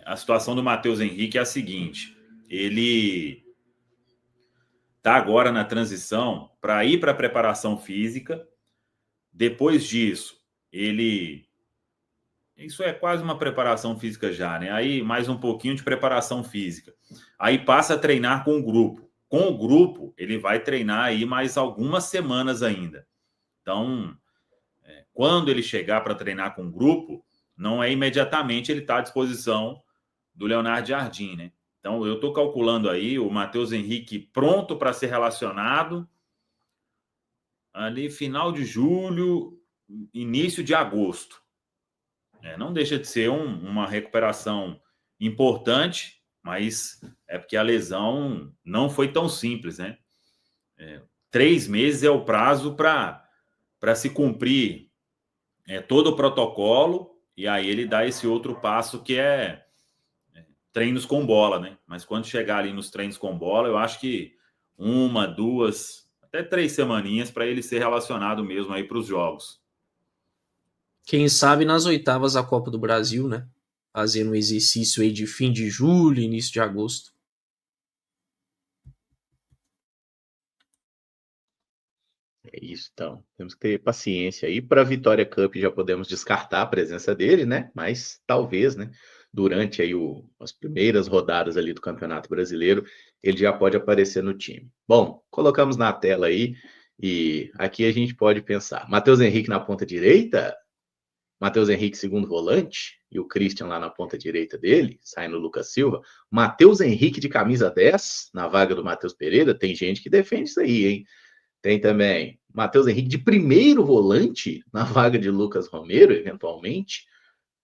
a situação do Matheus Henrique é a seguinte: ele está agora na transição para ir para a preparação física. Depois disso, isso é quase uma preparação física já, né? Aí mais um pouquinho de preparação física. Aí passa a treinar com o grupo. Com o grupo, ele vai treinar aí mais algumas semanas ainda. Então, quando ele chegar para treinar com o grupo, não é imediatamente ele está à disposição do Leonardo Jardim, né? Então, eu estou calculando aí o Matheus Henrique pronto para ser relacionado ali final de julho, início de agosto. Não deixa de ser uma recuperação importante, mas é porque a lesão não foi tão simples, né? 3 meses é o prazo para se cumprir todo o protocolo, e aí ele dá esse outro passo que é treinos com bola, né? Mas quando chegar ali nos treinos com bola, eu acho que 1, 2, até 3 semaninhas para ele ser relacionado mesmo aí para os jogos. Quem sabe nas oitavas da Copa do Brasil, né? Fazendo um exercício aí de fim de julho, início de agosto. É isso, então. Temos que ter paciência aí. Para a Vitória Cup já podemos descartar a presença dele, né? Mas talvez, né? Durante aí as primeiras rodadas ali do Campeonato Brasileiro, ele já pode aparecer no time. Bom, colocamos na tela aí e aqui a gente pode pensar. Matheus Henrique na ponta direita, Matheus Henrique segundo volante e o Christian lá na ponta direita dele, saindo o Lucas Silva. Matheus Henrique de camisa 10 na vaga do Matheus Pereira. Tem gente que defende isso aí, hein? Tem também Matheus Henrique de primeiro volante na vaga de Lucas Romero, eventualmente.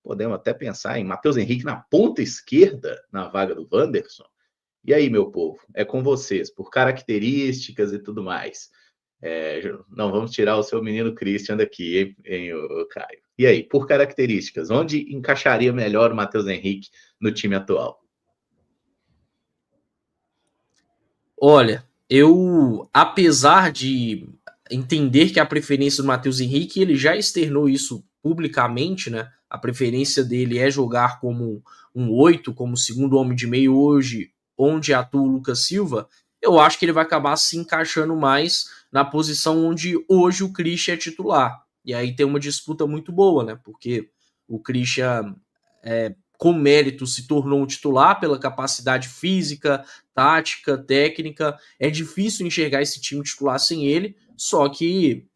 Podemos até pensar em Matheus Henrique na ponta esquerda na vaga do Wanderson. E aí, meu povo, é com vocês, por características e tudo mais. Não vamos tirar o seu menino Christian daqui, hein, Caio? E aí, por características, onde encaixaria melhor o Matheus Henrique no time atual? Olha, eu, apesar de entender que a preferência do Matheus Henrique, ele já externou isso publicamente, né? A preferência dele é jogar como um 8, como segundo homem de meio hoje, onde atua o Lucas Silva. Eu acho que ele vai acabar se encaixando mais na posição onde hoje o Christian é titular. E aí tem uma disputa muito boa, né? Porque o Christian, com mérito, se tornou um titular pela capacidade física, tática, técnica. É difícil enxergar esse time titular sem ele, só que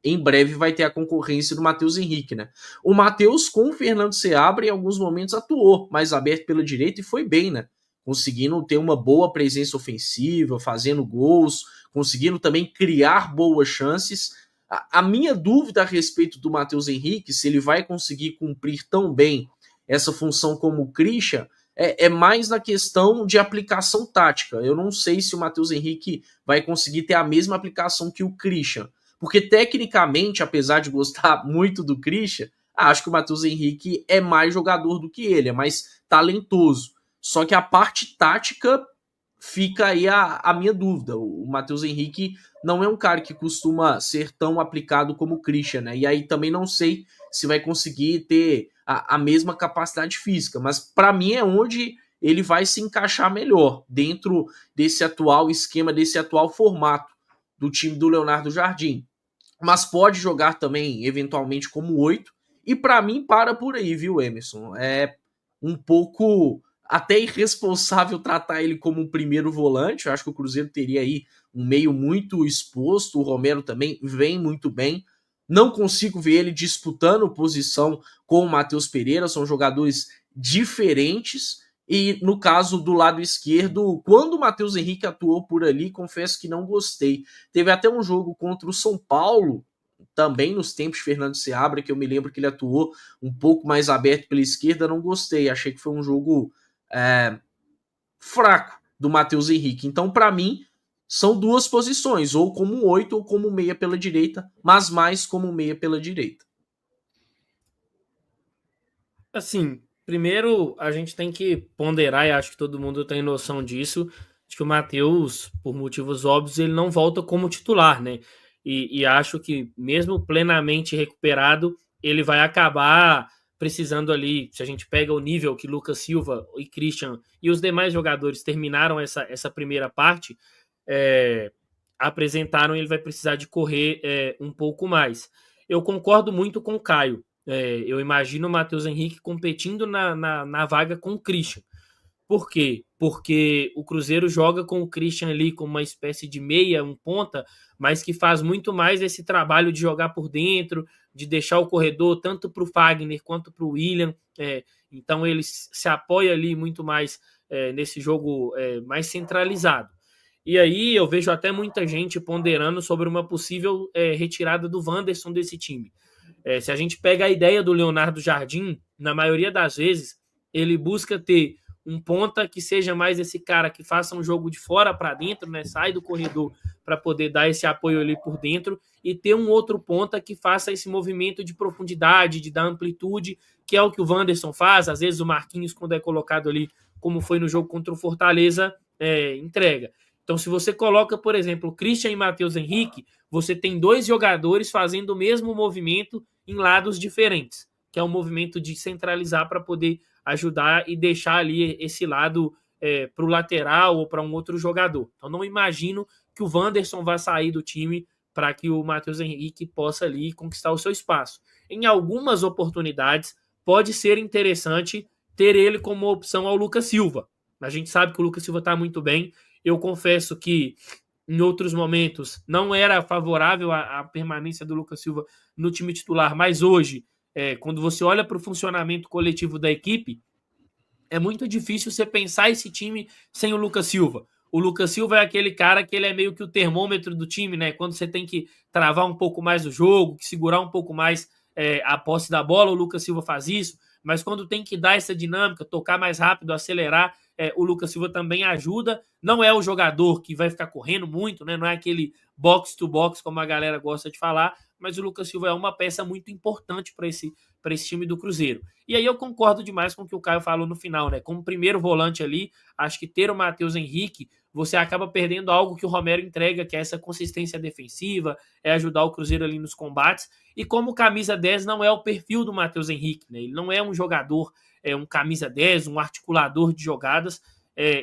em breve vai ter a concorrência do Matheus Henrique, né? O Matheus, com o Fernando Seabra, em alguns momentos atuou mais aberto pela direita e foi bem, né? Conseguindo ter uma boa presença ofensiva, fazendo gols, conseguindo também criar boas chances. A minha dúvida a respeito do Matheus Henrique, se ele vai conseguir cumprir tão bem essa função como o Christian, é mais na questão de aplicação tática. Eu não sei se o Matheus Henrique vai conseguir ter a mesma aplicação que o Christian. Porque, tecnicamente, apesar de gostar muito do Christian, acho que o Matheus Henrique é mais jogador do que ele, é mais talentoso. Só que a parte tática fica aí a minha dúvida. O Matheus Henrique não é um cara que costuma ser tão aplicado como o Christian, né? E aí também não sei se vai conseguir ter a mesma capacidade física, mas para mim é onde ele vai se encaixar melhor dentro desse atual esquema, desse atual formato do time do Leonardo Jardim. Mas pode jogar também, eventualmente, como 8, e para mim para por aí, viu, Emerson? É um pouco até irresponsável tratar ele como um primeiro volante. Eu acho que o Cruzeiro teria aí um meio muito exposto, o Romero também vem muito bem. Não consigo ver ele disputando posição com o Matheus Pereira, são jogadores diferentes. E no caso do lado esquerdo, quando o Matheus Henrique atuou por ali, confesso que não gostei. Teve até um jogo contra o São Paulo, também nos tempos de Fernando Seabra, que eu me lembro que ele atuou um pouco mais aberto pela esquerda, não gostei. Achei que foi um jogo fraco do Matheus Henrique. Então, para mim, são duas posições, ou como 8 ou como meia pela direita, mas mais como meia pela direita. Assim, primeiro a gente tem que ponderar, e acho que todo mundo tem noção disso, de que o Matheus, por motivos óbvios, ele não volta como titular, né? E acho que mesmo plenamente recuperado, ele vai acabar precisando ali, se a gente pega o nível que Lucas Silva e Christian e os demais jogadores terminaram essa primeira parte, apresentaram, ele vai precisar de correr um pouco mais. Eu concordo muito com o Caio. Eu imagino o Matheus Henrique competindo na vaga com o Christian. Por quê? Porque o Cruzeiro joga com o Christian ali como uma espécie de meia, um ponta, mas que faz muito mais esse trabalho de jogar por dentro, de deixar o corredor tanto para o Fagner quanto para o William. Então ele se apoia ali muito mais nesse jogo mais centralizado. E aí eu vejo até muita gente ponderando sobre uma possível retirada do Wanderson desse time. Se a gente pega a ideia do Leonardo Jardim, na maioria das vezes, ele busca ter um ponta que seja mais esse cara que faça um jogo de fora para dentro, né? Sai do corredor para poder dar esse apoio ali por dentro e ter um outro ponta que faça esse movimento de profundidade, de dar amplitude, que é o que o Wanderson faz. Às vezes o Marquinhos, quando é colocado ali, como foi no jogo contra o Fortaleza, entrega. Então, se você coloca, por exemplo, Christian e Matheus Henrique, você tem dois jogadores fazendo o mesmo movimento em lados diferentes, que é um movimento de centralizar para poder ajudar e deixar ali esse lado para o lateral ou para um outro jogador. Então, não imagino que o Wanderson vá sair do time para que o Matheus Henrique possa ali conquistar o seu espaço. Em algumas oportunidades, pode ser interessante ter ele como opção ao Lucas Silva. A gente sabe que o Lucas Silva está muito bem. Eu confesso que em outros momentos não era favorável à permanência do Lucas Silva no time titular, mas hoje, quando você olha para o funcionamento coletivo da equipe, é muito difícil você pensar esse time sem o Lucas Silva. O Lucas Silva é aquele cara que ele é meio que o termômetro do time, né? Quando você tem que travar um pouco mais o jogo, segurar um pouco mais a posse da bola, o Lucas Silva faz isso, mas quando tem que dar essa dinâmica, tocar mais rápido, acelerar, o Lucas Silva também ajuda. Não é o jogador que vai ficar correndo muito, né? Não é aquele box to box, como a galera gosta de falar, mas o Lucas Silva é uma peça muito importante para esse time do Cruzeiro. E aí eu concordo demais com o que o Caio falou no final, né? Como primeiro volante ali, acho que ter o Matheus Henrique, você acaba perdendo algo que o Romero entrega, que é essa consistência defensiva, ajudar o Cruzeiro ali nos combates. E como camisa 10 não é o perfil do Matheus Henrique, né? Ele não é um jogador, um camisa 10, um articulador de jogadas.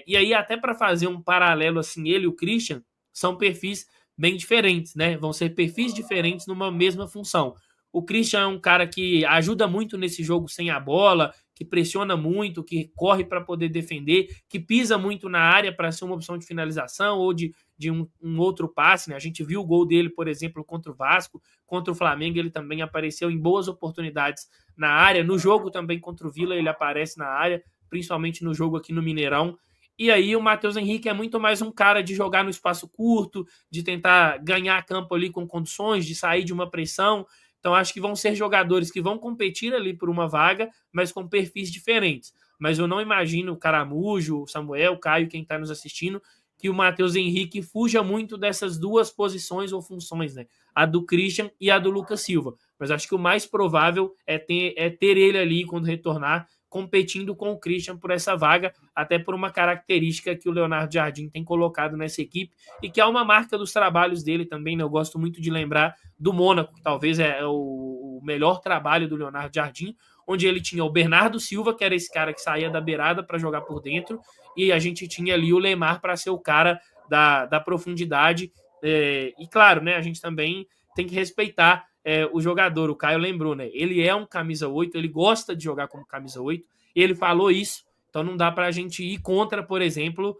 E aí, até para fazer um paralelo assim, ele e o Christian são perfis bem diferentes, né? Vão ser perfis diferentes numa mesma função. O Christian é um cara que ajuda muito nesse jogo sem a bola, que pressiona muito, que corre para poder defender, que pisa muito na área para ser uma opção de finalização ou de um outro passe, né? A gente viu o gol dele, por exemplo, contra o Vasco, contra o Flamengo, ele também apareceu em boas oportunidades na área. No jogo também contra o Vila ele aparece na área, principalmente no jogo aqui no Mineirão. E aí o Matheus Henrique é muito mais um cara de jogar no espaço curto, de tentar ganhar campo ali com condições, de sair de uma pressão. Então acho que vão ser jogadores que vão competir ali por uma vaga, mas com perfis diferentes. Mas eu não imagino o Caramujo, o Samuel, o Caio, quem está nos assistindo, que o Matheus Henrique fuja muito dessas duas posições ou funções, né? A do Christian e a do Lucas Silva. Mas acho que o mais provável é ter ele ali quando retornar, competindo com o Christian por essa vaga, até por uma característica que o Leonardo Jardim tem colocado nessa equipe e que é uma marca dos trabalhos dele também, né? Eu gosto muito de lembrar do Mônaco, que talvez é o melhor trabalho do Leonardo Jardim, onde ele tinha o Bernardo Silva, que era esse cara que saía da beirada para jogar por dentro, e a gente tinha ali o Lemar para ser o cara da profundidade. E claro, né, a gente também tem que respeitar o jogador. O Caio lembrou, né? Ele é um camisa 8, ele gosta de jogar como camisa 8, ele falou isso, então não dá para a gente ir contra, por exemplo,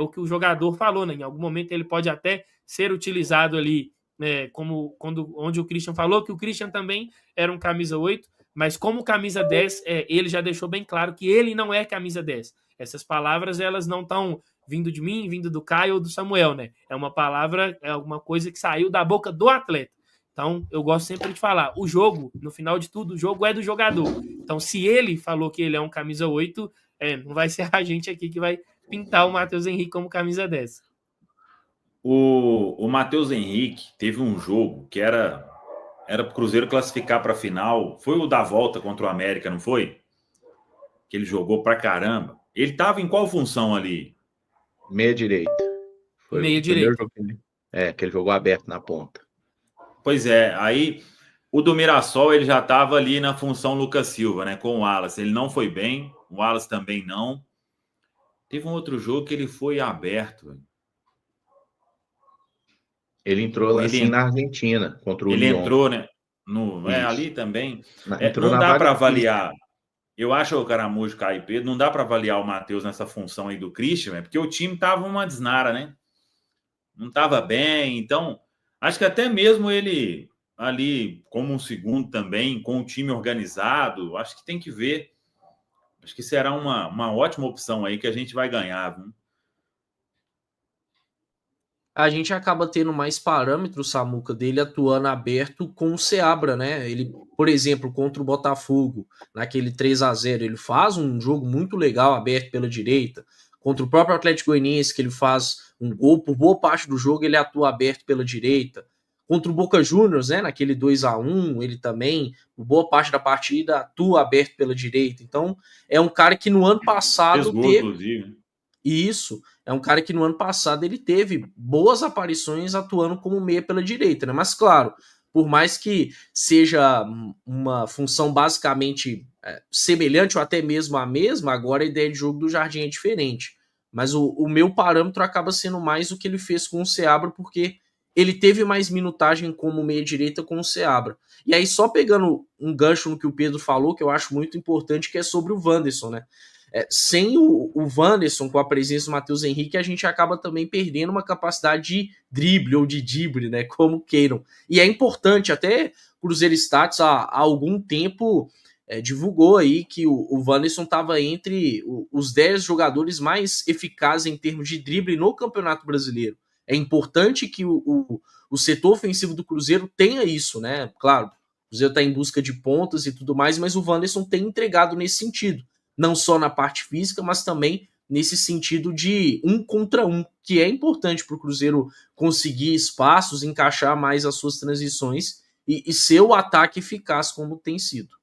o que o jogador falou, né? Em algum momento ele pode até ser utilizado ali, onde o Christian falou que o Christian também era um camisa 8, mas como camisa 10, ele já deixou bem claro que ele não é camisa 10. Essas palavras, elas não estão vindo de mim, vindo do Caio ou do Samuel, né? É uma palavra, é alguma coisa que saiu da boca do atleta. Então, eu gosto sempre de falar, o jogo, no final de tudo, o jogo é do jogador. Então, se ele falou que ele é um camisa 8, não vai ser a gente aqui que vai pintar o Matheus Henrique como camisa 10. O Matheus Henrique teve um jogo que era para o Cruzeiro classificar para a final. Foi o da volta contra o América, não foi? Que ele jogou pra caramba. Ele estava em qual função ali? Meia direita. Foi meia direita. Que ele jogou aberto na ponta. Pois é, aí O do Mirassol, ele já estava ali na função Lucas Silva, né? Com o Wallace. Ele não foi bem, o Wallace também não. Teve um outro jogo que ele foi aberto. Ele entrou assim na Argentina, contra o ele Lyon. Entrou, né? Isso. Ali também. Entrou Não na dá vaga para do Christian. avaliar. Eu acho o Caramujo, Caio e Pedro, não dá para avaliar o Matheus nessa função aí do Christian, porque o time tava uma desnara, né? Não tava bem. Então, acho que até mesmo ele ali, como um segundo também, com o time organizado, acho que tem que ver. Acho que será uma ótima opção aí que a gente vai ganhar, viu? A gente acaba tendo mais parâmetros, Samuca, dele atuando aberto com o Seabra, né? Ele, por exemplo, contra o Botafogo, naquele 3-0, ele faz um jogo muito legal aberto pela direita. Contra o próprio Atlético Goianiense, que ele faz um gol, por boa parte do jogo ele atua aberto pela direita. Contra o Boca Juniors, né, naquele 2-1, ele também, por boa parte da partida, atua aberto pela direita. Então, é um cara que no ano passado Fez gol, teve... inclusive. Isso, é um cara que no ano passado ele teve boas aparições atuando como meia pela direita, né? Mas claro, por mais que seja uma função basicamente semelhante ou até mesmo a mesma, agora a ideia de jogo do Jardim é diferente. Mas o meu parâmetro acaba sendo mais o que ele fez com o Seabra, porque ele teve mais minutagem como meia direita com o Seabra. E aí, só pegando um gancho no que o Pedro falou, que eu acho muito importante, que é sobre o Wanderson, né? Sem o Wanderson, com a presença do Matheus Henrique, a gente acaba também perdendo uma capacidade de drible ou de drible, né, como queiram. E é importante, até Cruzeiro Status há algum tempo divulgou aí que o Wanderson estava entre os 10 jogadores mais eficazes em termos de drible no Campeonato Brasileiro. É importante que o setor ofensivo do Cruzeiro tenha isso, né? Claro, o Cruzeiro está em busca de pontas e tudo mais, mas o Wanderson tem entregado nesse sentido. Não só na parte física, mas também nesse sentido de 1 contra 1, que é importante para o Cruzeiro conseguir espaços, encaixar mais as suas transições e ser o ataque eficaz como tem sido.